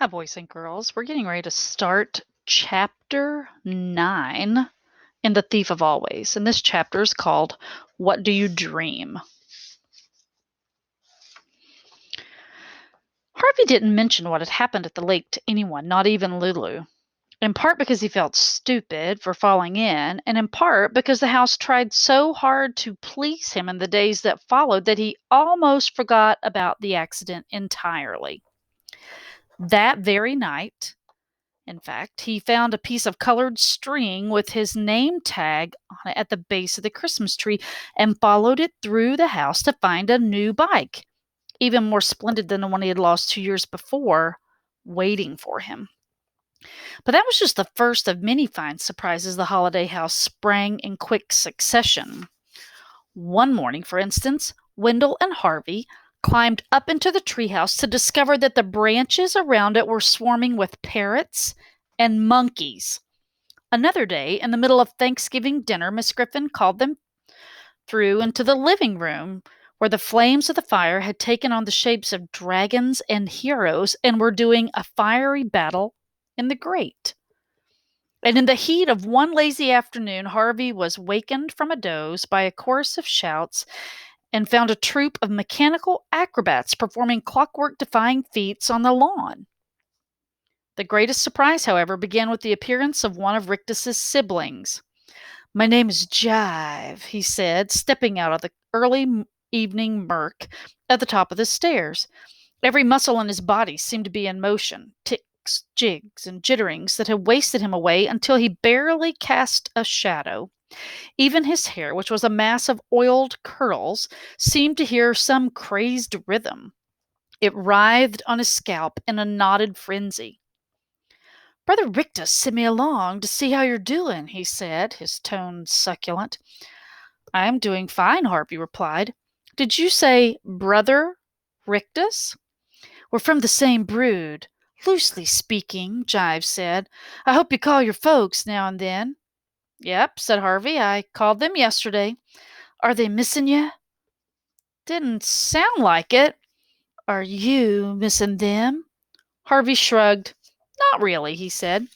Hi, boys and girls. We're getting ready to start chapter 9 in The Thief of Always. And this chapter is called What Do You Dream? Harvey didn't mention what had happened at the lake to anyone, not even Lulu. In part because he felt stupid for falling in, and in part because the house tried so hard to please him in the days that followed that he almost forgot about the accident entirely. That very night, in fact, he found a piece of colored string with his name tag on it at the base of the Christmas tree and followed it through the house to find a new bike, even more splendid than the one he had lost 2 years before, waiting for him. But that was just the first of many fine surprises the holiday house sprang in quick succession. One morning, for instance, Wendell and Harvey climbed up into the treehouse to discover that the branches around it were swarming with parrots and monkeys. Another day, in the middle of Thanksgiving dinner, Miss Griffin called them through into the living room, where the flames of the fire had taken on the shapes of dragons and heroes and were doing a fiery battle in the grate. And in the heat of one lazy afternoon, Harvey was wakened from a doze by a chorus of shouts and found a troupe of mechanical acrobats performing clockwork-defying feats on the lawn. The greatest surprise, however, began with the appearance of one of Rictus's siblings. "My name is Jive," he said, stepping out of the early evening murk at the top of the stairs. Every muscle in his body seemed to be in motion, ticks, jigs, and jitterings that had wasted him away until he barely cast a shadow. Even his hair, which was a mass of oiled curls, seemed to hear some crazed rhythm. It writhed on his scalp in a knotted frenzy. "Brother Rictus sent me along to see how you're doing," he said, his tone succulent. "I am doing fine," Harvey replied. "Did you say Brother Rictus?" "We're from the same brood, loosely speaking," Jive said. "I hope you call your folks now and then." "Yep," said Harvey. "I called them yesterday." "Are they missing you?" "Didn't sound like it." "Are you missing them?" Harvey shrugged. "Not really," he said.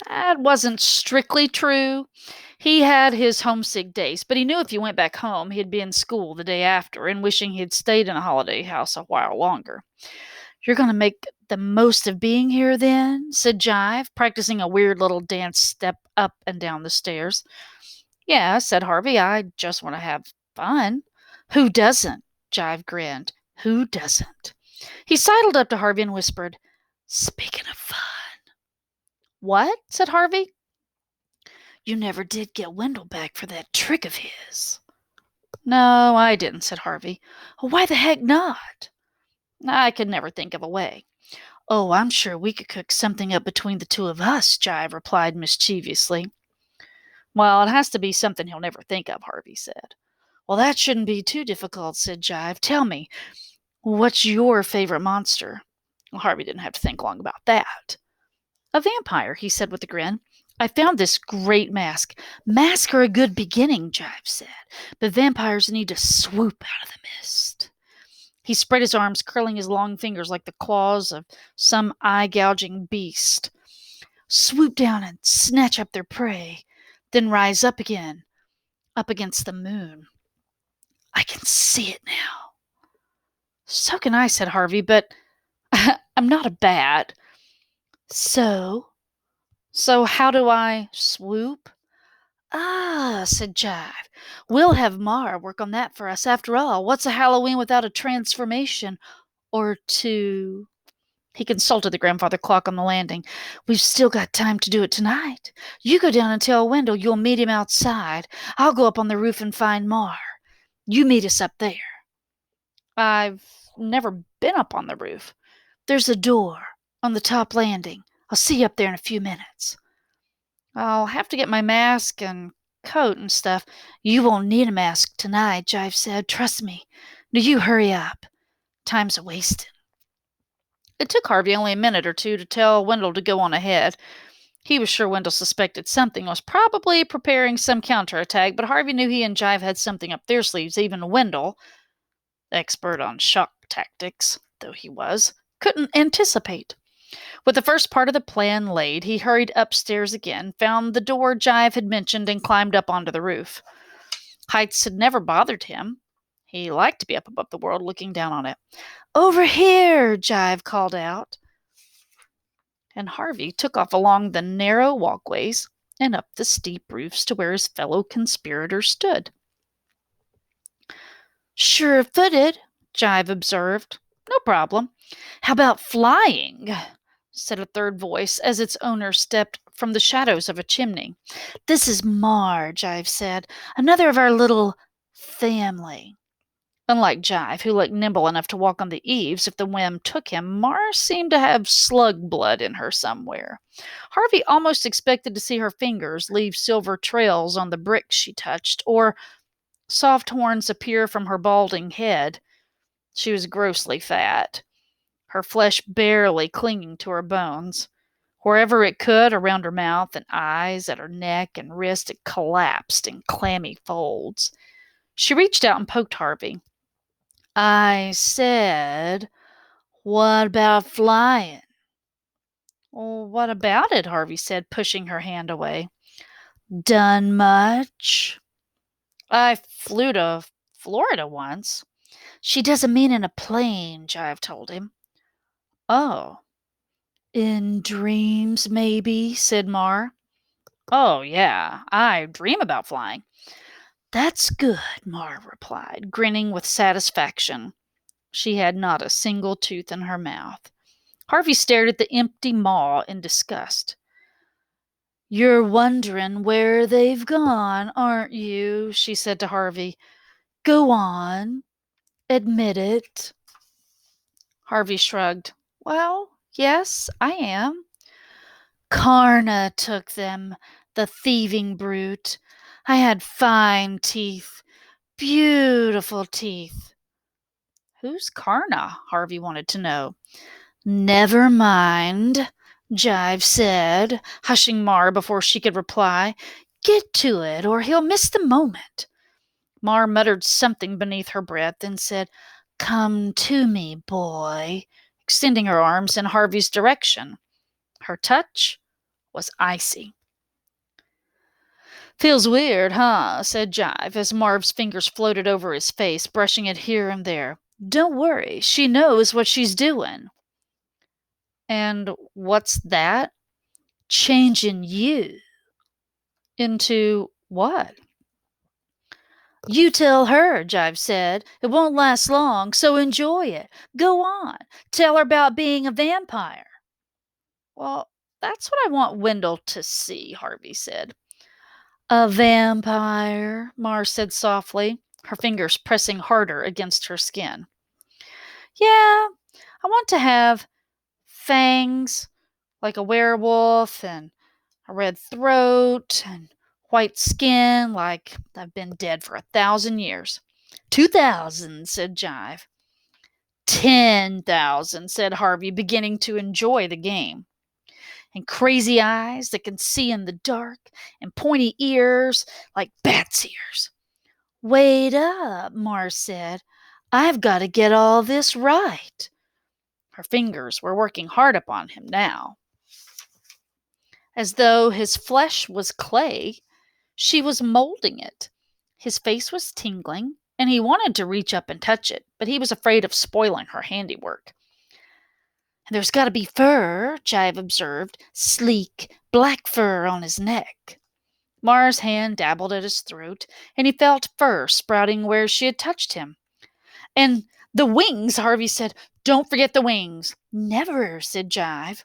That wasn't strictly true. He had his homesick days, but he knew if he went back home, he'd be in school the day after and wishing he'd stayed in a holiday house a while longer. "You're going to make the most of being here, then?" said Jive, practicing a weird little dance step up and down the stairs. "Yeah," said Harvey. "I just want to have fun." "Who doesn't?" Jive grinned. "Who doesn't?" He sidled up to Harvey and whispered, "Speaking of fun." "What?" said Harvey. "You never did get Wendell back for that trick of his." "No, I didn't," said Harvey. "Why the heck not?" "I could never think of a way." "Oh, I'm sure we could cook something up between the two of us," Jive replied mischievously. "Well, it has to be something he'll never think of," Harvey said. "Well, that shouldn't be too difficult," said Jive. "Tell me, what's your favorite monster?" Well, Harvey didn't have to think long about that. "A vampire," he said with a grin. "I found this great mask." "Masks are a good beginning," Jive said, "but vampires need to swoop out of the mist." He spread his arms, curling his long fingers like the claws of some eye-gouging beast. "Swoop down and snatch up their prey, then rise up again, up against the moon." "I can see it now." "So can I," said Harvey, "but I'm not a bat." "So? So how do I swoop?" "Ah," said Jive. "We'll have Mara work on that for us. After all, what's a Halloween without a transformation or two?" He consulted the grandfather clock on the landing. "We've still got time to do it tonight. You go down and tell Wendell you'll meet him outside. I'll go up on the roof and find Mar. You meet us up there." "I've never been up on the roof." "There's a door on the top landing. I'll see you up there in a few minutes." "I'll have to get my mask and coat and stuff." "You won't need a mask tonight," Jive said. "Trust me. Do you hurry up. Time's a-wasting." It took Harvey only a minute or two to tell Wendell to go on ahead. He was sure Wendell suspected something and was probably preparing some counterattack, but Harvey knew he and Jive had something up their sleeves. Even Wendell, expert on shock tactics though he was, couldn't anticipate. With the first part of the plan laid, he hurried upstairs again, found the door Jive had mentioned, and climbed up onto the roof. Heights had never bothered him. He liked to be up above the world, looking down on it. "Over here!" Jive called out. And Harvey took off along the narrow walkways and up the steep roofs to where his fellow conspirators stood. "Sure-footed," Jive observed. "No problem. How about flying?" said a third voice as its owner stepped from the shadows of a chimney. "This is Mar," Jive said. "Another of our little family." Unlike Jive, who looked nimble enough to walk on the eaves if the whim took him, Mar seemed to have slug blood in her somewhere. Harvey almost expected to see her fingers leave silver trails on the bricks she touched, or soft horns appear from her balding head. She was grossly fat, her flesh barely clinging to her bones. Wherever it could, around her mouth and eyes, at her neck and wrist, it collapsed in clammy folds. She reached out and poked Harvey. "I said, what about flying?" "Well, what about it?" Harvey said, pushing her hand away. "Done much?" "I flew to Florida once." "She doesn't mean in a plane," Jive told him. "Oh." "In dreams, maybe," said Mar. "Oh, yeah, I dream about flying." "That's good," Mar replied, grinning with satisfaction. She had not a single tooth in her mouth. Harvey stared at the empty maw in disgust. "You're wondering where they've gone, aren't you?" she said to Harvey. "Go on. Admit it." Harvey shrugged. "Well, yes, I am." "Karna took them, the thieving brute. I had fine teeth, beautiful teeth." "Who's Karna?" Harvey wanted to know. "Never mind," Jive said, hushing Mar before she could reply. "Get to it, or he'll miss the moment." Mar muttered something beneath her breath and said, "Come to me, boy," extending her arms in Harvey's direction. Her touch was icy. "Feels weird, huh?" said Jive as Marv's fingers floated over his face, brushing it here and there. "Don't worry, she knows what she's doing." "And what's that?" "Changing you." "Into what?" "You tell her," Jive said. "It won't last long, so enjoy it. Go on. Tell her about being a vampire." "Well, that's what I want Wendell to see," Harvey said. "A vampire," Mar said softly, her fingers pressing harder against her skin. "Yeah, I want to have fangs like a werewolf, and a red throat, and white skin like I've been dead for 1,000 years." "2,000," said Jive. 10,000," said Harvey, beginning to enjoy the game. "And crazy eyes that can see in the dark, and pointy ears like bats' ears." "Wait up," Mars said. "I've got to get all this right." Her fingers were working hard upon him now. As though his flesh was clay, she was molding it. His face was tingling, and he wanted to reach up and touch it, but he was afraid of spoiling her handiwork. "And there's got to be fur," Jive observed, "sleek, black fur on his neck." Mars' hand dabbled at his throat, and he felt fur sprouting where she had touched him. "And the wings," Harvey said. "Don't forget the wings." "Never," said Jive.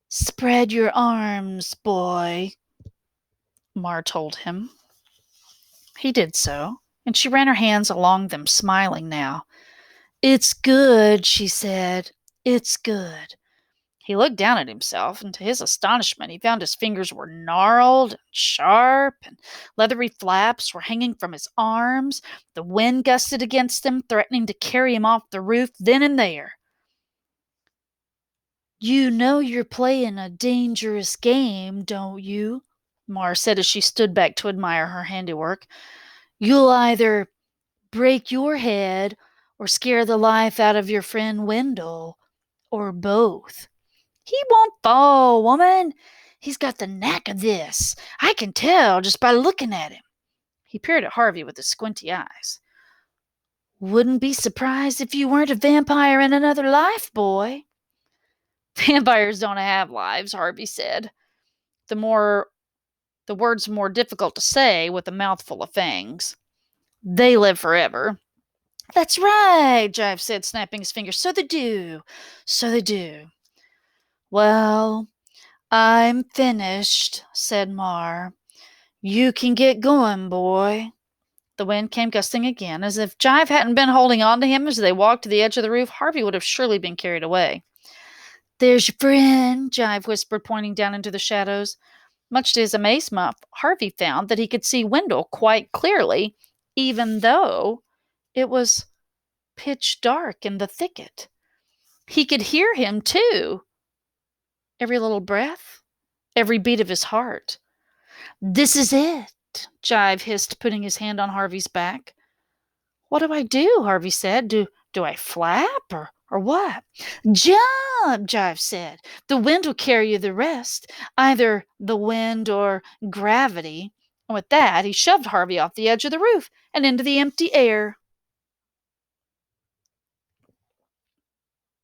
"Spread your arms, boy," Mar told him. He did so, and she ran her hands along them, smiling now. "It's good," she said. "It's good." He looked down at himself, and to his astonishment he found his fingers were gnarled and sharp, and leathery flaps were hanging from his arms. The wind gusted against them, threatening to carry him off the roof then and there. "You know you're playing a dangerous game, don't you?" Mar said as she stood back to admire her handiwork. "You'll either break your head or scare the life out of your friend Wendell. or both? He won't fall, woman. He's got the knack of this. I can tell just by looking at him. He peered at Harvey with his squinty eyes. Wouldn't be surprised if you weren't a vampire in another life, boy. Vampires don't have lives, Harvey said. The words more difficult to say with a mouthful of fangs. They live forever. That's right, Jive said, snapping his fingers. So they do. So they do. Well, I'm finished, said Mar. You can get going, boy. The wind came gusting again. As if Jive hadn't been holding on to him as they walked to the edge of the roof, Harvey would have surely been carried away. There's your friend, Jive whispered, pointing down into the shadows. Much to his amazement, Harvey found that he could see Wendell quite clearly, even though it was pitch dark in the thicket. He could hear him, too. Every little breath, every beat of his heart. This is it, Jive hissed, putting his hand on Harvey's back. What do I do? Harvey said. Do I flap or what? Jump, Jive said. The wind will carry you the rest, either the wind or gravity. And with that, he shoved Harvey off the edge of the roof and into the empty air.